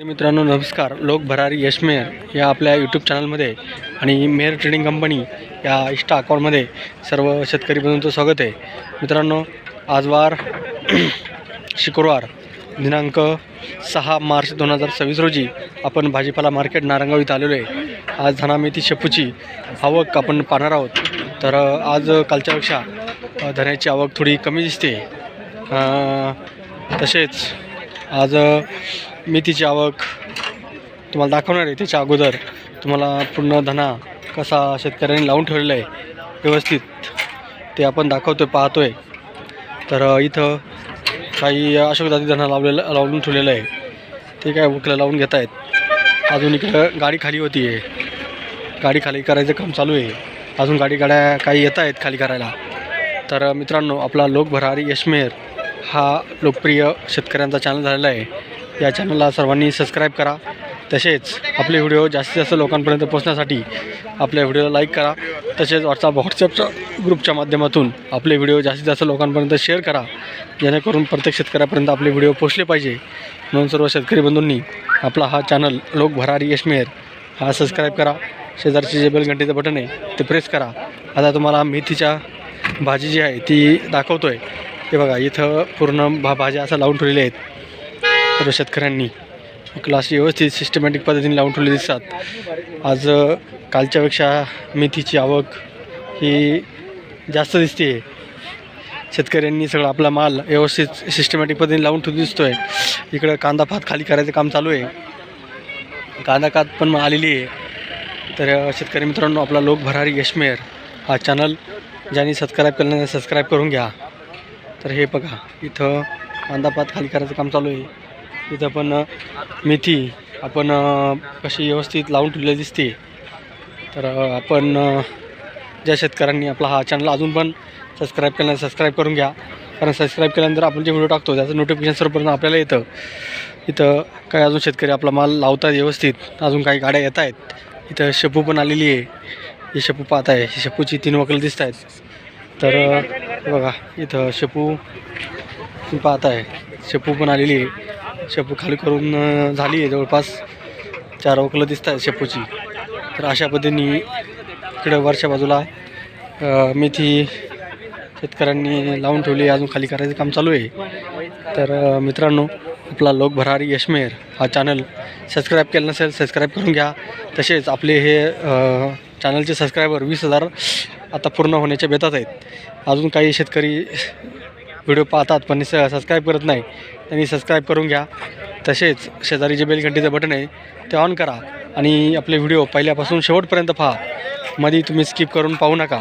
मित्रांनो नमस्कार. लोक भरारी यश मेहर या आपल्या यूट्यूब चॅनलमध्ये आणि मेहर ट्रेडिंग कंपनी या इंस्टा अकाउंटमध्ये सर्व शेतकरी बंधूंचं स्वागत आहे. मित्रांनो आज वार शुक्रवार दिनांक 6 मार्च 2026 रोजी आपण भाजीपाला मार्केट नारंगाव इथं आलेलो आहे. आज धना मेथी शेपूची आवक आपण पाहणार आहोत. तर आज कालच्यापेक्षा धन्याची आवक थोडी कमी दिसते. तसेच आज मेथीची आवक तुम्हाला दाखवणार आहे. त्याच्या अगोदर तुम्हाला पूर्ण धना कसा शेतकऱ्यांनी लावून ठेवलेला आहे व्यवस्थित ते आपण पाहतो आहे. तर इथं काही अशोक जाती धना लावून ठेवलेलं आहे. ते काय वकलं लावून घेत आहेत. अजून इकडं गाडी खाली होती आहे. गाडी खाली करायचं काम चालू आहे. अजून गाड्या काही येत आहेत खाली करायला. तर मित्रांनो आपला लोक भरारी यश मेहर हा लोकप्रिय शेतकऱ्यांचा चॅनल झालेला आहे. या चॅनलला सर्वांनी सबस्क्राईब करा. तसेच आपले व्हिडिओ जास्तीत जास्त लोकांपर्यंत पोहोचण्यासाठी आपल्या व्हिडिओला लाईक करा. तसेच व्हॉट्सअपच्या ग्रुपच्या माध्यमातून आपले व्हिडिओ जास्तीत जास्त लोकांपर्यंत शेअर करा, जेणेकरून प्रत्येक शेतकऱ्यापर्यंत आपले व्हिडिओ पोहोचले पाहिजे. म्हणून सर्व शेतकरी बंधूंनी आपला हा चॅनल लोक भरारी यश मेहर हा सबस्क्राईब करा. शेजारचे जे बेल घंटेचं बटन आहे ते प्रेस करा. आता तुम्हाला मेथीच्या भाजी जी आहे ती दाखवतो आहे. हे बघा इथं पूर्ण भाज्या असं लावून ठेवलेल्या आहेत. सर्व शेतकऱ्यांनी क्लास व्यवस्थित सिस्टमॅटिक पद्धतीने लावून ठेवले दिसतात. आज कालच्यापेक्षा मेथीची आवक ही जास्त दिसते. शेतकऱ्यांनी सगळा आपला माल व्यवस्थित सिस्टमॅटिक पद्धतीने लावून ठेवून दिसतो आहे. इकडं कांदा पात खाली करायचं काम चालू आहे. कांदा कात पण आलेली आहे. तर शेतकरी मित्रांनो आपला लोक भरारी यश मेहर हा चॅनल ज्यांनी सबस्क्राईब केलं नाही सबस्क्राईब करून घ्या. तर हे बघा इथं कांदा पात खाली करायचं काम चालू आहे. इथं पण मेथी आपण कशी व्यवस्थित लावून ठेवलेली दिसते. तर आपण ज्या शेतकऱ्यांनी आपला हा चॅनल अजून पण सबस्क्राईब केला नाही सबस्क्राईब करून घ्या. कारण सबस्क्राईब केल्यानंतर आपण जे व्हिडिओ टाकतो त्याचं नोटिफिकेशन सर्वप्रथम आपल्याला येतं. इथं काही अजून शेतकरी आपला माल लावतात व्यवस्थित. अजून काही गाड्या येत आहेत. इथं शेपू पण आलेली आहे. ही शेपू पाहत आहे. शेपूची 3 वकलं दिसत आहेत. तर बघा इथं शेपू पाहत आहे. शेपू पण आलेली आहे. शेपू खाली करून झाली आहे. जवळपास 4 वकलं दिसत आहेत शेपूची. तर अशा पद्धतीने इकडं वरच्या बाजूला मेथी शेतकऱ्यांनी लावून ठेवली. अजून खाली करायचं काम चालू आहे. तर मित्रांनो आपला लोक भरारी यश मेहर हा चॅनल सबस्क्राईब केलं नसेल सबस्क्राईब करून घ्या. तसेच आपले हे चॅनलचे सबस्क्रायबर 20,000 आता पूर्ण होण्याच्या बेतात आहेत. अजून काही शेतकरी व्हिडिओ पाहतात पण सबस्क्राईब करत नाही. त्यांनी सबस्क्राईब करून घ्या. तसेच शेजारी जे बेल घंटीचं बटन आहे ते ऑन करा आणि आपले व्हिडिओ पहिल्यापासून शेवटपर्यंत पहा. मध्ये तुम्ही स्किप करून पाहू नका.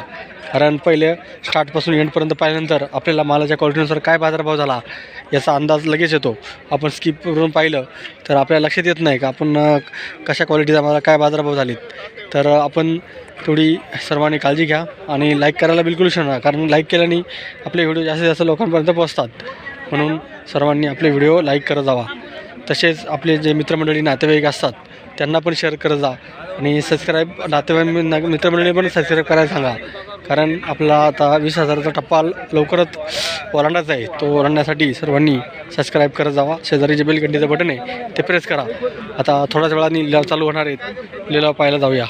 कारण पहिले स्टार्टपासून एंडपर्यंत पाहिल्यानंतर आपल्याला मालाच्या क्वालिटीनुसार काय बाजारभाव झाला याचा अंदाज लगेच येतो. आपण स्किप करून पाहिलं तर आपल्याला लक्षात येत नाही का आपण कशा क्वालिटीचा मला काय बाजारभाव झालीत. तर आपण थोडी सर्वांनी काळजी घ्या आणि लाईक करायला बिलकुल विसरू नका. कारण लाईक केल्याने आपले व्हिडिओ जास्तीत जास्त लोकांपर्यंत पोहोचतात. म्हणून सर्वांनी आपले व्हिडिओ लाईक करत जावा. तसेच आपले जे मित्रमंडळी नातेवाईक असतात त्यांना पण शेअर करत जा. आणि सबस्क्राईब मित्रमंडळी पण सबस्क्राईब करायला सांगा. कारण आपला आता 20,000चा टप्पा लवकरच ओलांडायचा आहे. तो ओलांडण्यासाठी सर्वांनी सबस्क्राईब करत जावा. शेजारी जे बेल घंटीचं बटन आहे ते प्रेस करा. आता थोड्याच वेळाने लिलाव चालू होणार आहेत. लिलाव पाहायला जाऊया.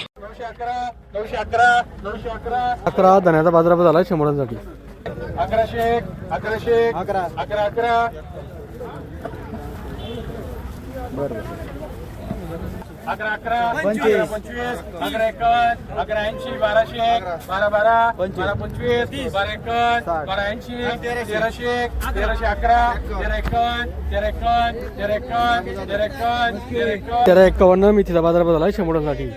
11 धन्याचा बाजारभाव झाला 100साठी. 1100 1100 11 11 बरं 11 11 25 25 11 51 11 80 1200 12 12 12 25 12 51 12 80 1300 1300 11 13 51 13 51 13 51 13 51 मेथीचा बाजारभाव झाला 100साठी.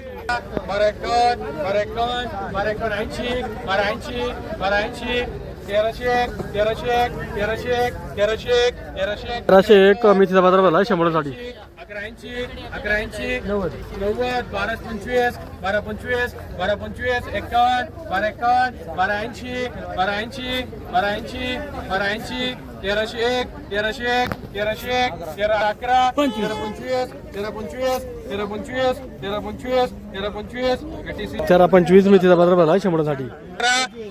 12 51 12 51 12 51 80 12 80 12 80 1300 1300 1300 1300 1300 1301 मेथीचा बाजारभाव झाला 100साठी. 1180 1180 90 12 25 12 25 12 25 51 12 51 12 80 12 80 12 80 12 80 1301 1301 1301 1311 1325 1325 1325 1325 1325 1325 मेथीचा बाजारभाव आहे 100साठी.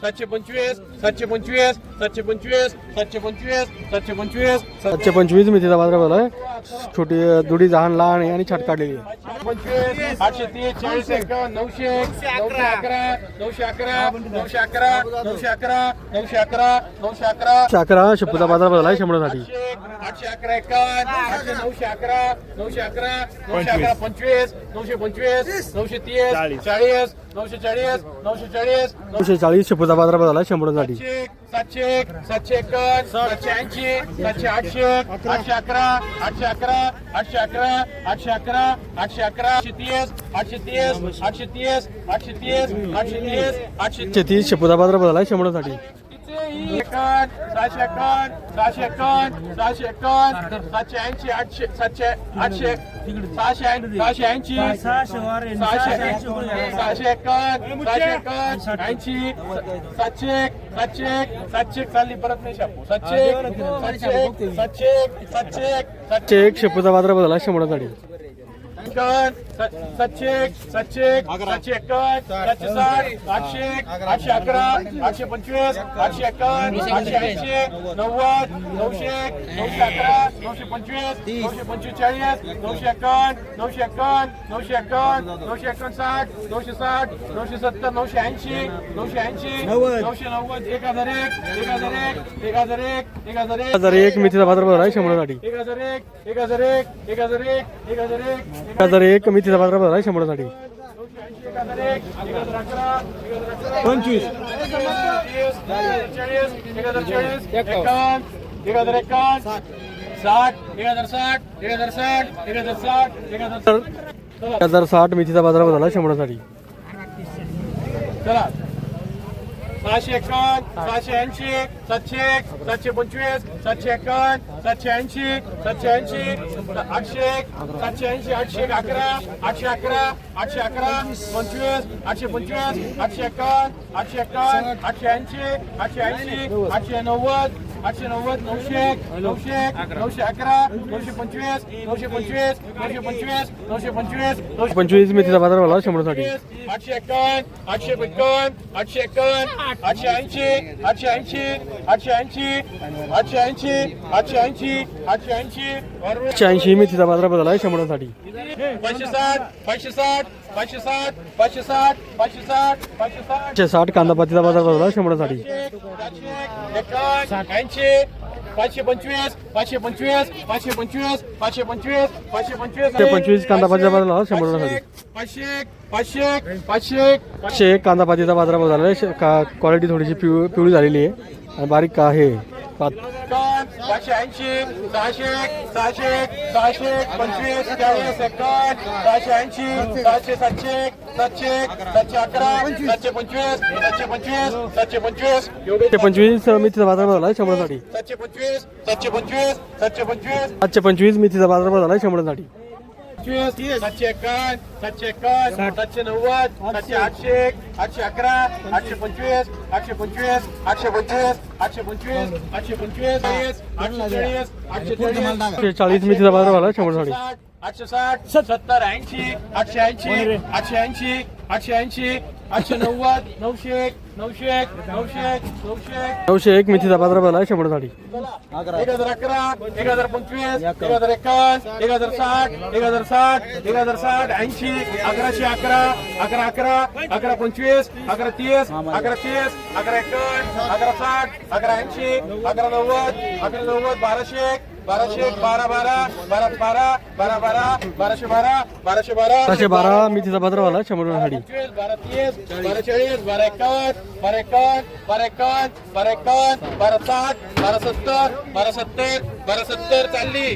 725 725 725 725 725 725 मेथीचा बाजारभाव आहे. छोटी दुडी लहान लहान आहे आणि छाट काढलेली आहे. 25 830 40 51 900 911 911 911 911 911 911 11 शेपूचा बाजारभाव आहे 100साठी. 811 811 911 911 25 925 930 40 940 940 940 शेपूचा बाजारभाव आहे 100साठी. 701 751 780 780 811 811 811 811 811 830 830 830 830 830 830 शेपूचा बाजारभाव आहे 100साठी. 751 751 751 780 800 700 800 680 700 चालली परत नाही शापू 700 एक शेपूचा बाजारभाव आहे 100साठी. 700 751 760 800 811 825 851 880 90 900 911 925 945 951 951 951 959 960 970 980 980 990 1001 1001 1001 1001 1001 मेथीचा बाजारभाव आहे 100साठी. 1001 1001 1001 1001 1001 मेथीचा बाजारभाव आहे 100साठी. 25 1060 मेथीचा बाजारभाव आहे 100साठी. चला 651 680 701 725 751 780 780 801 780 811 811 811 25 825 851 851 880 880 890 890 900 900 911 925 925 925 925 25 मेथीचा बाजारभाव आहे 100साठी. 851 851 851 880 880 880 880 880 880 880 मेथीचा बाजारभाव आहे 100साठी. 560 560 560 560 560 560 560 कांदा पातीचा बाजारभाव आहे 100साठी. 525 525 525 525 525 525 कांदा पातीचा बाजारभाव आहे 100साठी. 501 कांदा पातीचा बाजारभाव झाला आहे. क्वालिटी थोडीशी पिवळी झालेली आहे आणि बारीक आहे. 580 600 600 600 25 40 51 680 700 700 700 711 725 725 725 725 मेथीचा बाजारभाव झाला आहे 100साठी. 725 725 725 725 मेथीचा बाजारभाव झाला आहे 100साठी. 751 751 790 780 811 825 825 825 825 825 840 840 40 मेथीचा बाजारभाव झाला आहे 100साठी. 860 70 80 880 880 880 890 900 900 900 900 901 मेथीचा बाजारभाव झाला आहे 100साठी. 1011 1025 1051 1060 1060 1060 80 1111 1111 1125 1130 1130 1151 1160 1180 1190 1190 1200 12 12 12 12 12 12 12 1212 मेथीचा बाजारभाव झाला आहे 100साठी. 12 30 12 40 12 51 12 51 12 51 12 51 12 70 12 70 चालली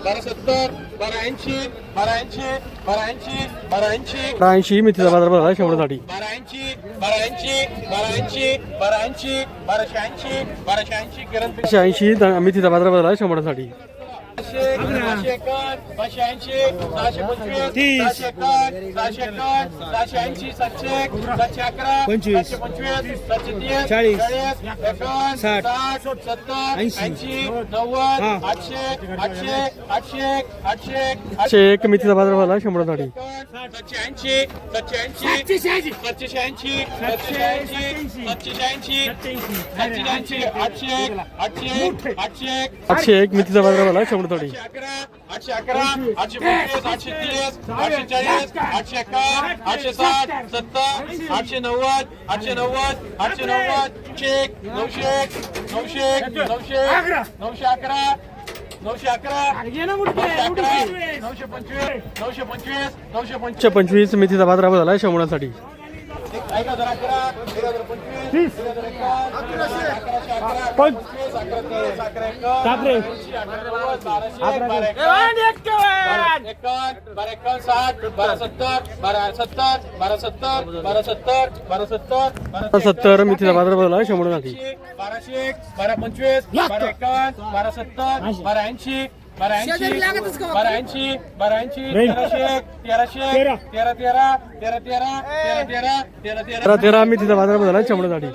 1270 1280 1280 1280 1280 80 मेथीचा बाजारभाव झाला आहे 100साठी. 1280 1280 1280 1280 1280 1280 किरण 80 मेथीचा बाजारभाव झाला आहे 100साठी. 581, 580, 625, 681, 680, 701, 711, 725, 730, 40, 51, 60, 70, 80, 90, 800, 800, 800, 800, 801 मेथीचा बाजारभाव झाला 100साठी. 780, 780, 780, 780, 780, 780, 800, 800, 800, 801 मेथीचा बाजारभाव झाला 100साठी. 811, 811, 825, 830, 840, 851, 860, 70, 890, 890, 890, चेक 900, 900, 900, 911, 911, 911, 925, 925, 925. 125 मेथीचा बाजारभाव झाला 100साठी. 70 मेथीचा बाजारभाव झाला 100साठी. 1200, 1225, 1251, 1270, 1280, 1280, 1280, 1280, 1300, 1300, 1313, 1313, 1313, 13 मेथीचा बाजारभाव झाला 100साठी.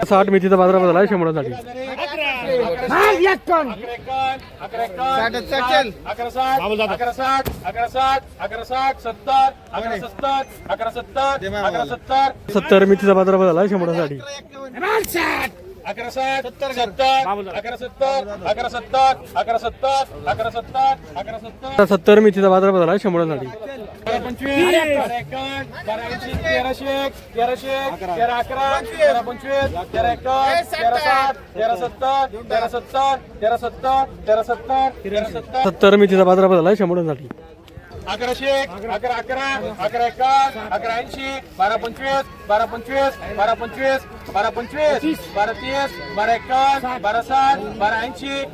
60 मेथीचा बाजारभाव झाला 100साठी. 70 मेथीचा बाजारभाव झाला 100साठी. 70 मेथीचा बाजारभाव झाला 100साठी. 70 मेथीचा बाजारभाव झाला 100साठी. 1100, 1111, 1151, 1180, 1225, 1225, 1225, 1225, 1230, 1251, 1260, 1280,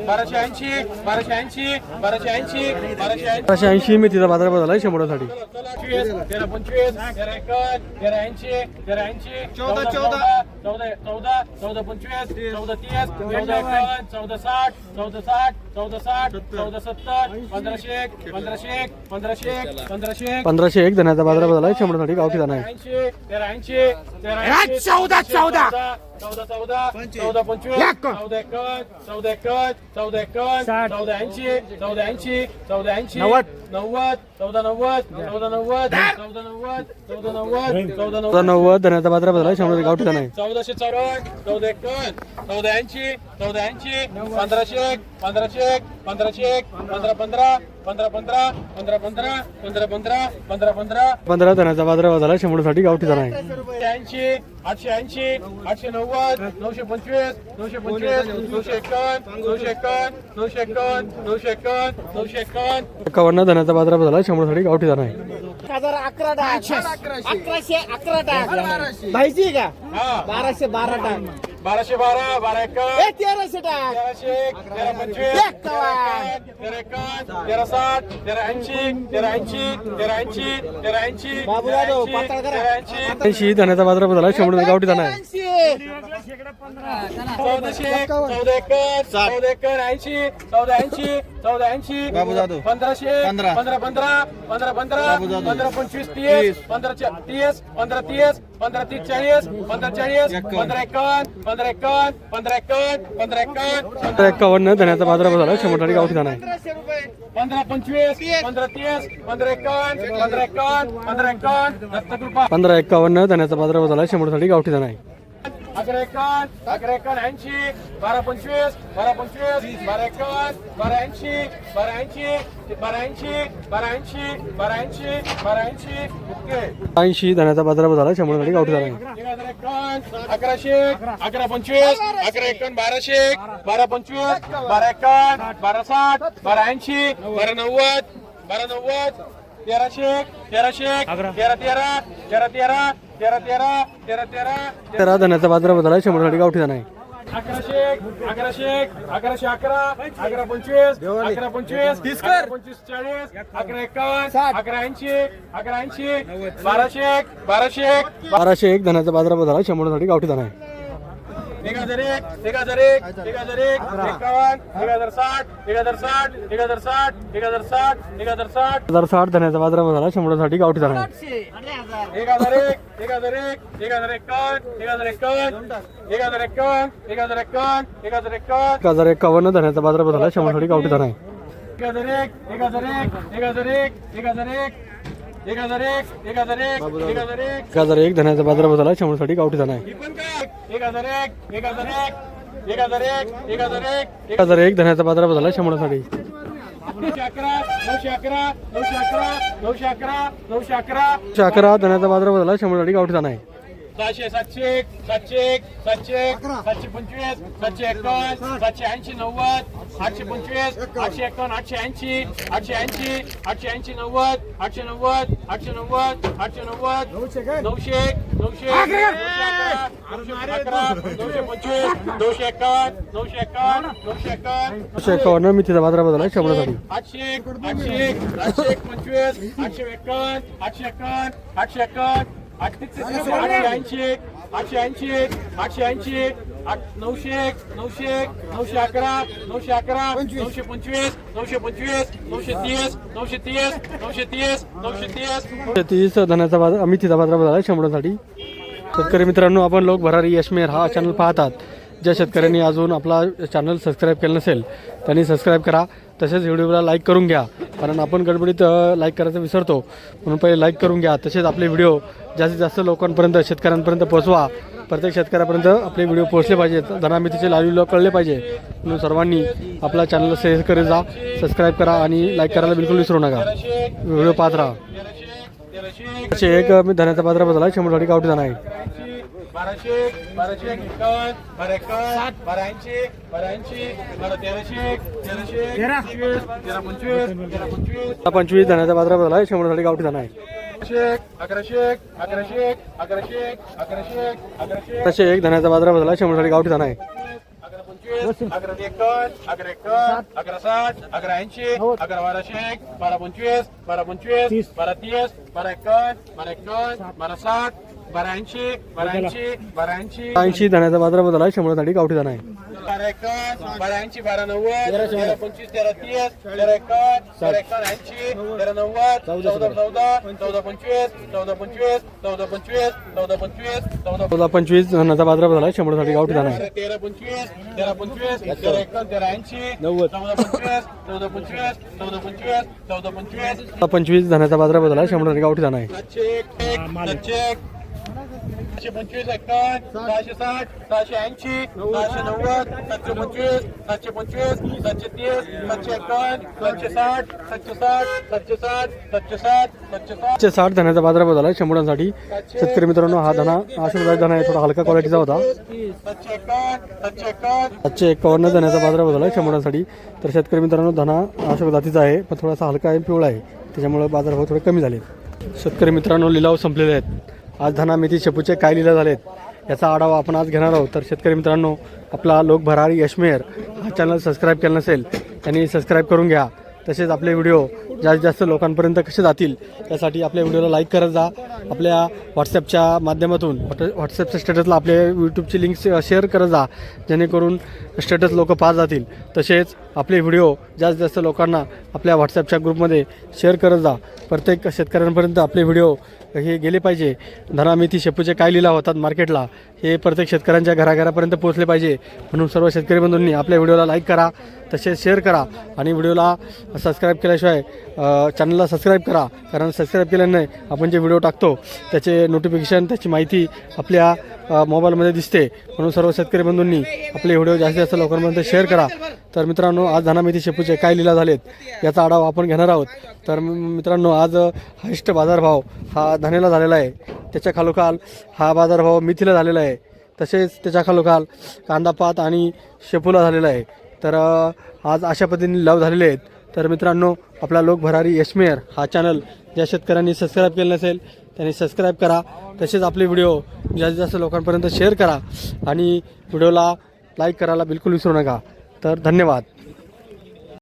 1280, 1280, 1280, 1280, 1280. 1280 मेथीचा बाजारभाव झाला 100साठी. 1325, 1351, 1380, 1380, 14, 14, 14, 14, 25, 14, 30, 14, 14, 14, 60, 14, 60, 14, 70, 1500, 1500, 1500, 1500, 1501 धन्याचा बाजारभाव झाला 100साठी. गावठी दाणा आहे. 1380, 1380, 14, 14, 14, 14, 25, 14, 51, 14, 51, 14, 51, 14, 80, 14, 80, 14, 80, 90, 90, 14, 90, 14, 90, 14, 90, 14, 90, 14, 90. 90 धन्याचा बाजारभाव झाला 100साठी. गावठी दाणा आहे. 1454, 1451, 1480, 1480, 1500, 1500, 1500, 15, 15, 15, 15, 15, 15, 15, 15, 15, 15, 15 धन्याचा बाजारभाव झाला 100साठी. गावठी दाणा आहे. 880, 880, 890, 925, 925, 951, 951, 951, 951, 951. 51 धन्याचा बाजारभाव झाला 100साठी. गावठी दाणा आहे. 11 टाक 1111 टाक भाईची का हा 1212 टाक 1212, 1251, 1300 टाक 1300, 1325, 1360, 1380, 1380, बाबू जाधव, पातळ करा. 80 धन्याचा बाजारभाव झाला 100साठी. गावठी दाणा आहे. 1400, 14 80, 1480, 1480, बाबू जाधव 1500, 15, 15, 15, 15, 15, 25, 30, 15, 30, 15, 30, 15, 30, 40, 15, 40, 15, 51, 15, 51, 15, 51, 15, 51, 51 धन्याचा बाजारभाव झाला 100साठी. गावठी दाणा आहे. 15, 25, 15, 30, 15, 51, 15, 51, 15, 51, दत्तकृपा 1551 धन्याचा बाजारभाव झाला 100साठी. गावठी दाणा आहे. 1151, 1181, 1225, 1225, 1251, 1280, 1280, 1280, 1280, 1280, 1280, ओके. 80 धन्याचा बाजारभाव झाला 100साठी. गावठी दाणा आहे. 1100, 1125, 1151, 1200, 1225, 1251, 1260, 1280, 1290, 1290, 1300, 1300, 1313, 1313, 1313, 1313, 13 धन्याचा बाजारभाव झाला 100साठी. गावठी दाणा आहे. 1100 1100 11 11 25 11 25 30 कर 25 40 11 51 11 80 11 80 1200 1201 धनाचा बाजारभाव झाला 100 साठी गावठी धना आहे. 1001 1001 1001 51 1060 1060 1060 1060 1060 1060 धनाचा बाजारभाव झाला 100 साठी गावठी धना आहे. 1001 1001 1051 1051 1051 1051 1051 1051 धनाचा बाजारभाव झाला 100 साठी गावठी धना आहे. 1001 1001 1001 1001 1001 1001 1001 1001 धनाचा बाजारभाव झाला 100 साठी गावठी धना आहे. 1001 1001 1001 1001 1001 धनाचा बाजारभाव झाला 100 साठी. 911 911 911 911 911 111 धनाचा बाजारभाव झाला 100 साठी गावठी धना आहे. 700 701 701 701 725 751 780 90 825 851 880 880 880 90 890 890 890 900 900 951 मिथीचा बाजारभाव झाला 100 साठी. 930 धनाचा बाजार मिथीचा बाजारभाव झाला 100 साठी. शेतकरी मित्रांनो, आपण लोक भरारी यशमेर हा चॅनल पाहतात. ज्या शेतकऱ्यांनी अजून आपला चॅनल सबस्क्राईब केलं नसेल त्यांनी सबस्क्राईब करा. तसेच व्हिडिओला लाईक करून घ्या, कारण आपण गडबडीत लाईक करायचं विसरतो, म्हणून पहिले लाईक करून घ्या. तसेच आपले व्हिडिओ जास्तीत जास्त लोकांपर्यंत शेतकऱ्यांपर्यंत पोहोचवा. प्रत्येक शेतकऱ्यापर्यंत आपले व्हिडिओ पोहोचले पाहिजेत, धनामितीचे लाईव्ह व्हिडिओ कळले पाहिजे. म्हणून सर्वांनी आपल्या चॅनलला शेअर करत जा, सबस्क्राईब करा आणि लाईक करायला बिलकुल विसरू नका. व्हिडिओ पाहत राहा. 101 धनाचा बाजारभाव झाला 100 साठी गावठी धना आहे. 1200 1200 51 12 81 1280 12 1300 25 धनाचा बाजारभाव झाला 100 साठी गावठी धना आहे. 101 धनाचा बाजारभाव झाला 100 साठी गावठी धना आहे. 80 धनाचा बाजारभाव झाला 100 साठी गावठी धना आहे. 1280 1290 1325 1330 1351 1380 1390 1414 1425 1425 1425 1425 धनाचा बाजारभाव झाला 100 साठी गावठी धना आहे. 1325 1325 1381 1380 1425 1425 1425 25 धनाचा बाजारभाव झाला 100 साठी गावठी धना आहे. 725 51 660 680 690 725 725 730 751 760 760 760 760 760 60 धनाचा बाजारभाव झाला 100 साठी. शेतकरी मित्रांनो, हा धना आशीर्वाद धना आहे, थोडा हलका क्वालिटीचा होता. 751 धनाचा बाजारभाव झाला 100 साठी. तर शेतकरी मित्रांनो, धना आशीर्वाद जातीचा आहे, पण थोडासा हलका आहे, पिवळा आहे, त्याच्यामुळे बाजारभाव थोडे कमी झाले. शेतकरी मित्रांनो, लिलाव संपलेले आहेत. आज धना मेथी शेपूचे काय लिलाव झालेत याचा आढावा आपण आज घेणार आहोत. तर शेतकरी मित्रांनो, आपला लोक भरारी यशमेर हा चॅनल सबस्क्राईब केला नसेल त्यांनी सबस्क्राईब करून घ्या. तसेच आपले व्हिडिओ जास्तीत जास्त लोकांपर्यंत कसे जातील यासाठी आपल्या व्हिडिओला लाईक करत जा. आपल्या व्हॉट्सॲपच्या माध्यमातून व्हॉट्सॲपच्या स्टेटसला आपल्या यूट्यूबची लिंक शेअर करत जा, जेणेकरून स्टेटस लोक पाहत जातील. तसेच आपले व्हिडिओ जास्तीत जास्त लोकांना आपल्या व्हॉट्सॲपच्या ग्रुपमध्ये शेअर करत जा. प्रत्येक शेतकऱ्यांपर्यंत आपले व्हिडिओ हे गेले पाहिजे. धना मेथी शेपूचे काय लिलाव होतात मार्केटला हे प्रत्येक शेतकऱ्यांच्या घराघरापर्यंत पोहोचले पाहिजे. म्हणून सर्व शेतकरी बंधूंनी आपल्या व्हिडिओला लाईक करा, तसेच शेअर करा आणि व्हिडिओला सबस्क्राईब केल्याशिवाय चॅनलला सबस्क्राईब करा. कारण सबस्क्राईब केल्याने आपण जे व्हिडिओ टाकतो त्याचे नोटिफिकेशन, त्याची माहिती आपल्या मोबाईलमध्ये दिसते. म्हणून सर्व शेतकरी बंधूंनी आपले व्हिडिओ जास्तीत जास्त लोकांपर्यंत शेअर करा. तर मित्रांनो, आज धना मेथी शेपूचे काय लिलाव झालेत याचा आढावा आपण घेणार आहोत. तर मित्रांनो, आज हायस्ट बाजारभाव हा धनेला झालेला आहे. त्याच्या खालोखाल हा बाजारभाव मेथीला झालेला आहे. तसेच त्याच्या खालोखाल कांदापात आणि शेपूला झालेला आहे. तर आज अशा पद्धतीने लिलाव झालेले आहेत. तर मित्रांनो, आपला लोक भरारी यशमेर हा चॅनल ज्या शेतकऱ्यांनी सबस्क्राईब केलं नसेल त्यांनी सबस्क्राईब करा. तसेच आपले व्हिडिओ जास्तीत जास्त लोकांपर्यंत शेअर करा आणि व्हिडिओला लाईक करायला बिलकुल विसरू नका. तर धन्यवाद.